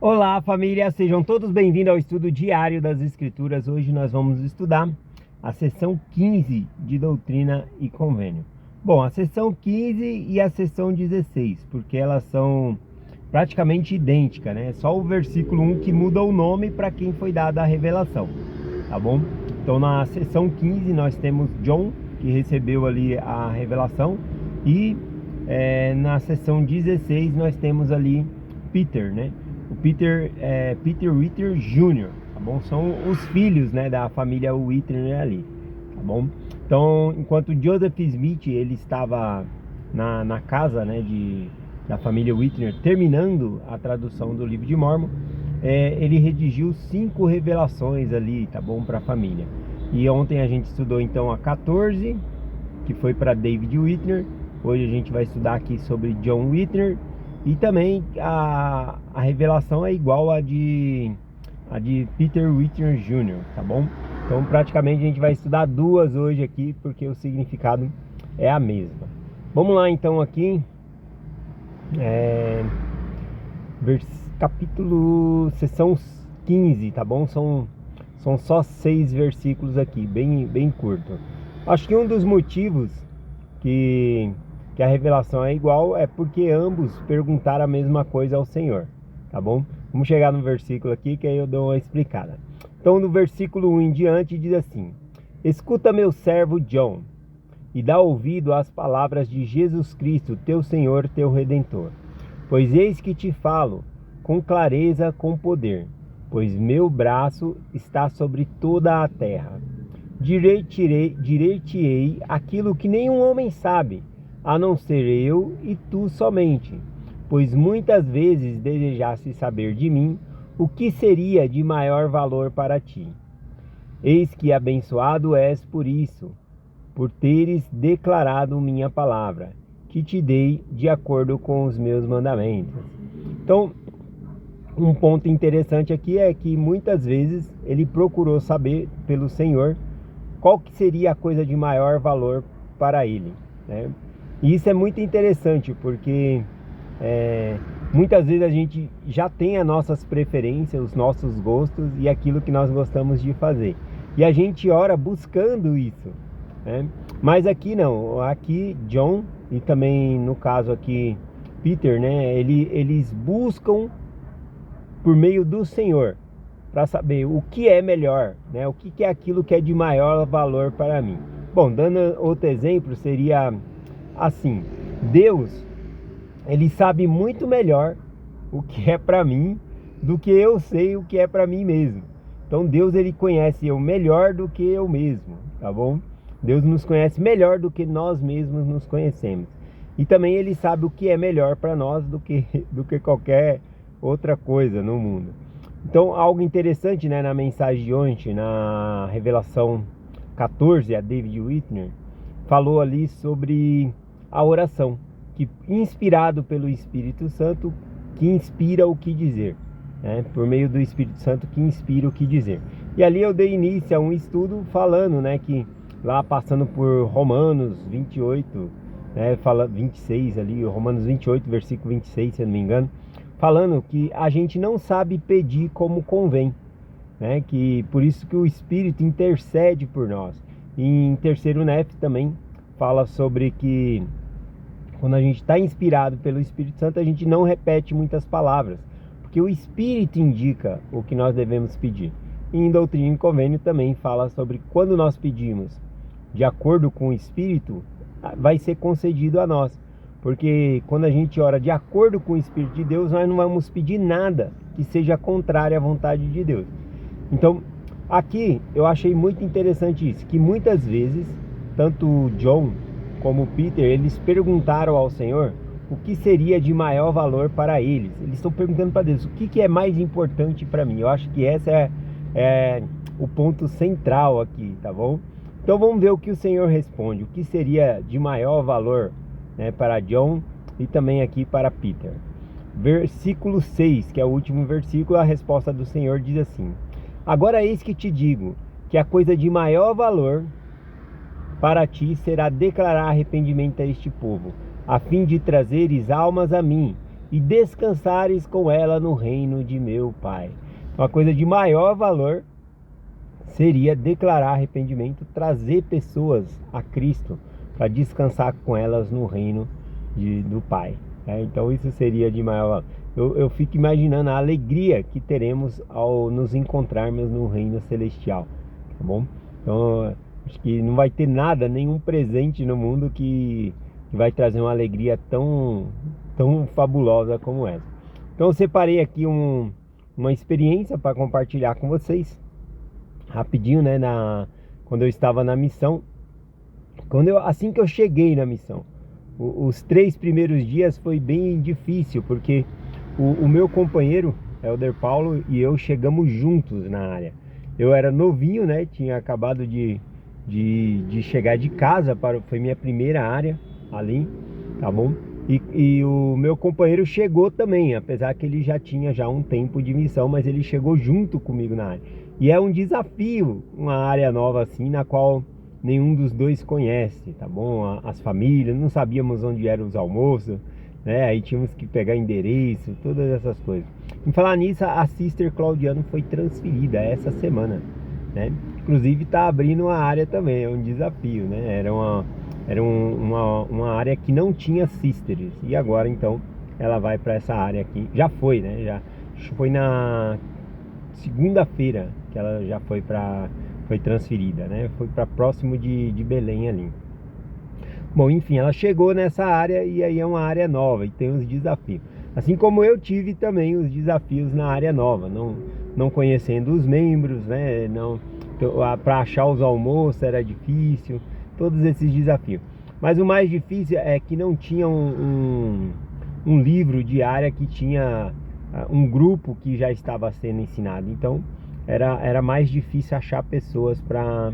Olá, família, sejam todos bem-vindos ao estudo diário das Escrituras. Hoje nós vamos estudar a seção 15 de Doutrina e Convênio. Bom, a seção 15 e a seção 16, porque elas são praticamente idênticas, né? Só o versículo 1 que muda o nome para quem foi dada a revelação, tá bom? Então, na seção 15 nós temos John, que recebeu ali a revelação, e na seção 16 nós temos ali Peter, né? O Peter Whitner Jr., tá bom? São os filhos, né, da família Whitner ali, tá bom? Então, enquanto Joseph Smith, ele estava na casa, né, da família Whitner, terminando a tradução do livro de Mórmon, ele redigiu 5 revelações ali, tá bom, para a família. E ontem a gente estudou então a 14, que foi para David Whitner. Hoje a gente vai estudar aqui sobre John Whitner. E também a revelação é igual a de Peter Whitner Jr., tá bom? Então praticamente a gente vai estudar duas hoje aqui, porque o significado é a mesma. Vamos lá então aqui, seção 15, tá bom? São só 6 versículos aqui, bem curto. Acho que um dos motivos que a revelação é igual é porque ambos perguntaram a mesma coisa ao Senhor, tá bom? Vamos chegar no versículo aqui que aí eu dou uma explicada. Então no versículo 1 em diante diz assim: escuta, meu servo John, e dá ouvido às palavras de Jesus Cristo, teu Senhor, teu Redentor. Pois eis que te falo com clareza, com poder, pois meu braço está sobre toda a terra. Dir-te-ei aquilo que nenhum homem sabe, a não ser eu e tu somente, pois muitas vezes desejaste saber de mim o que seria de maior valor para ti. Eis que abençoado és por isso, por teres declarado minha palavra, que te dei de acordo com os meus mandamentos. Então, um ponto interessante aqui é que muitas vezes ele procurou saber pelo Senhor qual que seria a coisa de maior valor para ele, né? E isso é muito interessante, porque muitas vezes a gente já tem as nossas preferências, os nossos gostos e aquilo que nós gostamos de fazer. E a gente ora buscando isso, né? Mas aqui não, aqui John e também no caso aqui Peter, né? Eles buscam por meio do Senhor para saber o que é melhor, né? O que é aquilo que é de maior valor para mim. Bom, dando outro exemplo, seria assim: Deus, ele sabe muito melhor o que é para mim do que eu sei o que é para mim mesmo. Então Deus, ele conhece eu melhor do que eu mesmo, tá bom? Deus nos conhece melhor do que nós mesmos nos conhecemos. E também ele sabe o que é melhor para nós do que qualquer outra coisa no mundo. Então, algo interessante, né, na mensagem de ontem, na revelação 14, a David Whitner falou ali sobre a oração, que inspirado pelo Espírito Santo, que inspira o que dizer, né? Por meio do Espírito Santo que inspira o que dizer. E ali eu dei início a um estudo falando, né, que lá passando por Romanos 28, né, fala 26 ali, Romanos 28, versículo 26, se eu não me engano, falando que a gente não sabe pedir como convém, né? Que por isso que o Espírito intercede por nós. E em terceiro Nef também fala sobre que quando a gente está inspirado pelo Espírito Santo, a gente não repete muitas palavras, porque o Espírito indica o que nós devemos pedir. E em Doutrina e Convênio também fala sobre quando nós pedimos de acordo com o Espírito, vai ser concedido a nós. Porque quando a gente ora de acordo com o Espírito de Deus, nós não vamos pedir nada que seja contrário à vontade de Deus. Então, aqui eu achei muito interessante isso, que muitas vezes, tanto John como Peter, eles perguntaram ao Senhor o que seria de maior valor para eles. Eles estão perguntando para Deus, o que é mais importante para mim? Eu acho que essa é o ponto central aqui, tá bom? Então vamos ver o que o Senhor responde, o que seria de maior valor, né, para John e também aqui para Peter. Versículo 6, que é o último versículo, a resposta do Senhor diz assim: agora eis que te digo que a coisa de maior valor para ti será declarar arrependimento a este povo, a fim de trazeres almas a mim e descansares com ela no reino de meu Pai. Uma coisa de maior valor seria declarar arrependimento, trazer pessoas a Cristo para descansar com elas no reino do Pai. Então isso seria de maior valor. Eu fico imaginando a alegria que teremos ao nos encontrarmos no reino celestial, tá bom? Então acho que não vai ter nada, nenhum presente no mundo que vai trazer uma alegria tão fabulosa como essa. Então eu separei aqui uma experiência para compartilhar com vocês rapidinho, né? Quando eu estava na missão, assim que eu cheguei na missão, os 3 primeiros dias foi bem difícil, porque o meu companheiro, Elder Paulo, e eu chegamos juntos na área. Eu era novinho, né? Tinha acabado de chegar de casa, foi minha primeira área ali, tá bom? E o meu companheiro chegou também, apesar que ele já tinha um tempo de missão, mas ele chegou junto comigo na área. E é um desafio, uma área nova assim, na qual nenhum dos dois conhece, tá bom? As famílias, não sabíamos onde eram os almoços, né? Aí tínhamos que pegar endereço, todas essas coisas. Em falar nisso, a Sister Claudiano foi transferida essa semana, né? Inclusive está abrindo uma área também, é um desafio, né? Era uma área que não tinha sisters, e agora então ela vai para essa área aqui. Já foi, né? Já foi na segunda-feira que ela já foi transferida, né? Foi para próximo de Belém ali. Bom, enfim, ela chegou nessa área e aí é uma área nova e tem os desafios. Assim como eu tive também os desafios na área nova, não conhecendo os membros, né? Para achar os almoços era difícil, todos esses desafios. Mas o mais difícil é que não tinha um livro de área que tinha um grupo que já estava sendo ensinado. Então era mais difícil achar pessoas para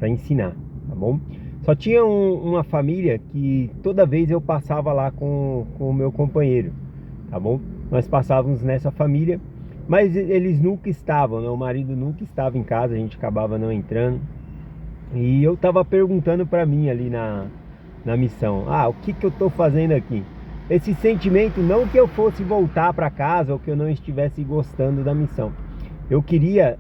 ensinar, tá bom? Só tinha uma família que toda vez eu passava lá com o meu companheiro, tá bom? Nós passávamos nessa família, mas eles nunca estavam, né? O marido nunca estava em casa, a gente acabava não entrando. E eu tava perguntando para mim ali na missão, o que eu tô fazendo aqui? Esse sentimento, não que eu fosse voltar para casa ou que eu não estivesse gostando da missão. Eu queria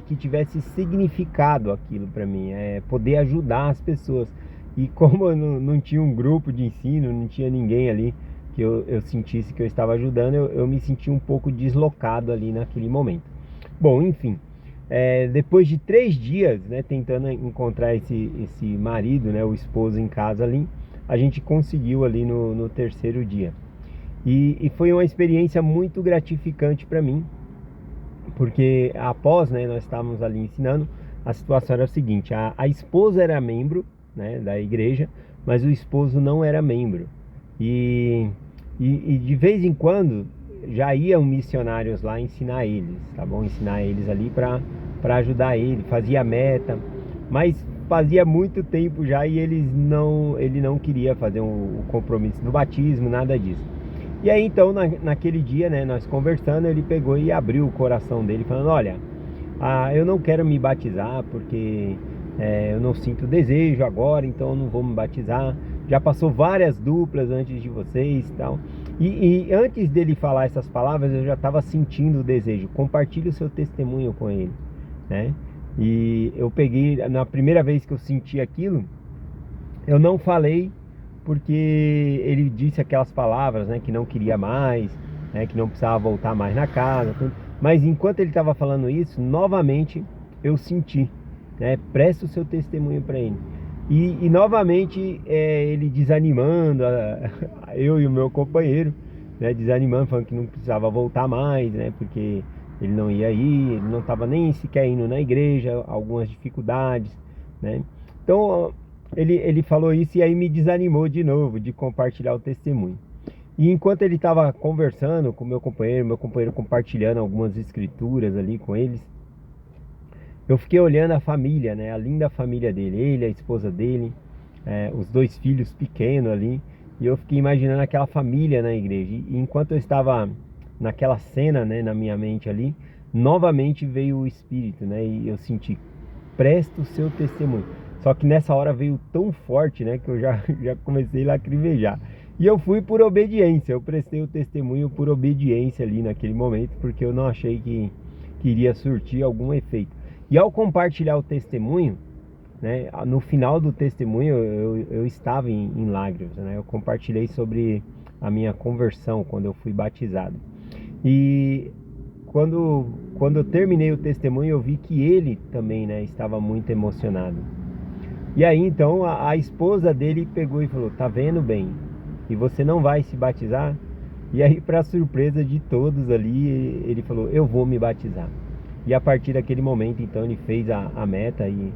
que tivesse significado aquilo para mim, poder ajudar as pessoas. E como eu não tinha um grupo de ensino, não tinha ninguém ali que eu sentisse que eu estava ajudando, eu me senti um pouco deslocado ali naquele momento. Bom, enfim, depois de 3 dias, né, tentando encontrar esse marido, né, o esposo em casa ali, a gente conseguiu ali no 3º dia. E foi uma experiência muito gratificante para mim, porque após, né, nós estávamos ali ensinando, a situação era a seguinte: a esposa era membro, né, da igreja, mas o esposo não era membro. E de vez em quando já iam missionários lá ensinar eles, tá bom? Ensinar eles ali para ajudar ele, fazia meta, mas fazia muito tempo já e ele não queria fazer o compromisso do batismo, nada disso. E aí então naquele dia, né, nós conversando, ele pegou e abriu o coração dele falando: olha, eu não quero me batizar porque eu não sinto desejo agora, então eu não vou me batizar. Já passou várias duplas antes de vocês e tal. E antes dele falar essas palavras, eu já estava sentindo o desejo. Compartilhe o seu testemunho com ele, né? E eu peguei, na primeira vez que eu senti aquilo, eu não falei, porque ele disse aquelas palavras, né, que não queria mais, né, que não precisava voltar mais na casa, tudo. Mas enquanto ele estava falando isso, novamente eu senti, né, presta o seu testemunho para ele. E novamente ele desanimando, eu e o meu companheiro, né, desanimando, falando que não precisava voltar mais, né, porque ele não ia ir, ele não estava nem sequer indo na igreja, algumas dificuldades, né. Então ele falou isso e aí me desanimou de novo de compartilhar o testemunho. E enquanto ele estava conversando com meu companheiro compartilhando algumas escrituras ali com eles, eu fiquei olhando a família, né, a linda família dele, ele, a esposa dele, os 2 filhos pequenos ali, e eu fiquei imaginando aquela família na igreja. E enquanto eu estava naquela cena, né, na minha mente ali, novamente veio o Espírito, né, e eu senti: presta o seu testemunho. Só que nessa hora veio tão forte, né, que eu já comecei a lacrimejar. E eu fui por obediência, eu prestei o testemunho por obediência ali naquele momento, porque eu não achei que iria surtir algum efeito. E ao compartilhar o testemunho, né, no final do testemunho eu estava em lágrimas, né? Eu compartilhei sobre a minha conversão quando eu fui batizado. E quando eu terminei o testemunho, eu vi que ele também, né, estava muito emocionado. E aí então a esposa dele pegou e falou: "Tá vendo bem? E você não vai se batizar?" E aí, para surpresa de todos ali, ele falou: "Eu vou me batizar." E a partir daquele momento, então, ele fez a meta e,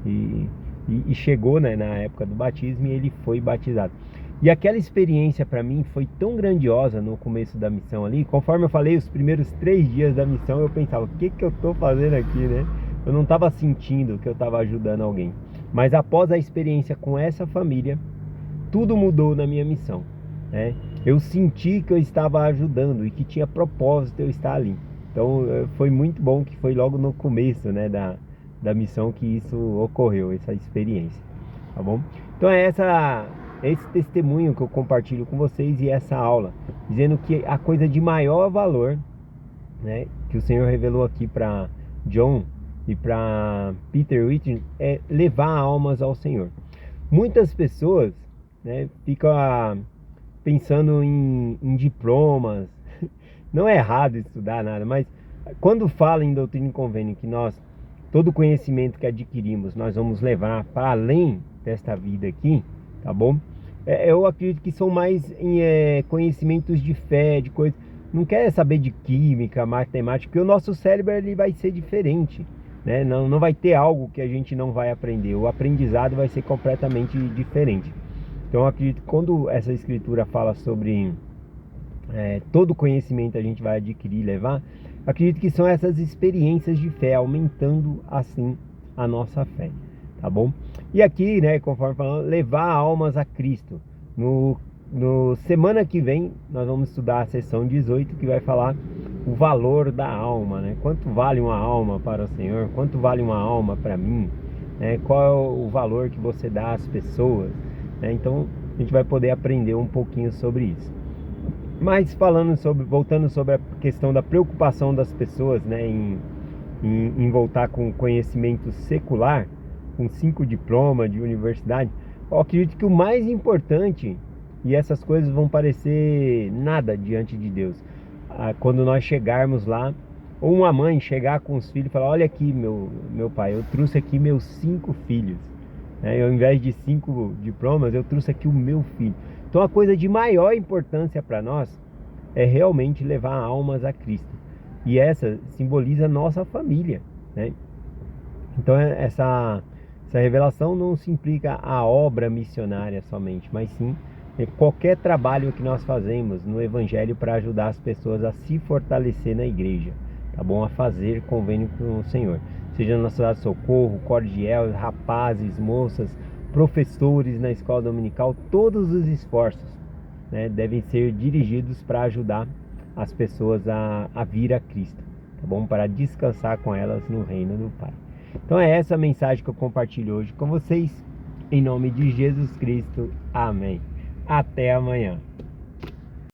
e chegou, né, na época do batismo, e ele foi batizado. E aquela experiência para mim foi tão grandiosa no começo da missão ali. Conforme eu falei, os primeiros 3 dias da missão eu pensava: o que que eu tô fazendo aqui, né? Eu não estava sentindo que eu estava ajudando alguém. Mas após a experiência com essa família, tudo mudou na minha missão, né? Eu senti que eu estava ajudando e que tinha propósito eu estar ali. Então foi muito bom que foi logo no começo, né, da missão que isso ocorreu, essa experiência, tá bom? Então esse testemunho que eu compartilho com vocês e essa aula, dizendo que a coisa de maior valor, né, que o Senhor revelou aqui para John e para Peter Whitney é levar almas ao Senhor. Muitas pessoas, né, ficam pensando em diplomas. Não é errado estudar nada, mas quando fala em doutrina e convênio que todo conhecimento que adquirimos, nós vamos levar para além desta vida aqui, tá bom? Eu acredito que são mais conhecimentos de fé, de coisas. Não quer saber de química, matemática, porque o nosso cérebro ele vai ser diferente, né? Não vai ter algo que a gente não vai aprender. O aprendizado vai ser completamente diferente. Então eu acredito que quando essa escritura fala sobre todo conhecimento a gente vai adquirir e levar, acredito que são essas experiências de fé, aumentando assim a nossa fé, tá bom? E aqui, né, conforme falando, levar almas a Cristo. No semana que vem, nós vamos estudar a sessão 18, que vai falar o valor da alma, né? Quanto vale uma alma para o Senhor? Quanto vale uma alma para mim? Qual é o valor que você dá às pessoas? Então, a gente vai poder aprender um pouquinho sobre isso. Mas voltando sobre a questão da preocupação das pessoas, né, em voltar com conhecimento secular, com 5 diplomas de universidade, eu acredito que o mais importante, e essas coisas vão parecer nada diante de Deus, quando nós chegarmos lá, ou uma mãe chegar com os filhos e falar: olha aqui, meu pai, eu trouxe aqui meus 5 filhos, ao invés de 5 diplomas, eu trouxe aqui o meu filho. Então a coisa de maior importância para nós é realmente levar almas a Cristo. E essa simboliza nossa família, né? Então essa revelação não se implica a obra missionária somente, mas sim qualquer trabalho que nós fazemos no Evangelho para ajudar as pessoas a se fortalecer na igreja, tá bom? A fazer convênio com o Senhor. Seja na cidade de Socorro, Cordiel, rapazes, moças, professores na escola dominical, todos os esforços, né, devem ser dirigidos para ajudar as pessoas a vir a Cristo, tá bom? Para descansar com elas no reino do Pai. Então é essa a mensagem que eu compartilho hoje com vocês, em nome de Jesus Cristo. Amém. Até amanhã.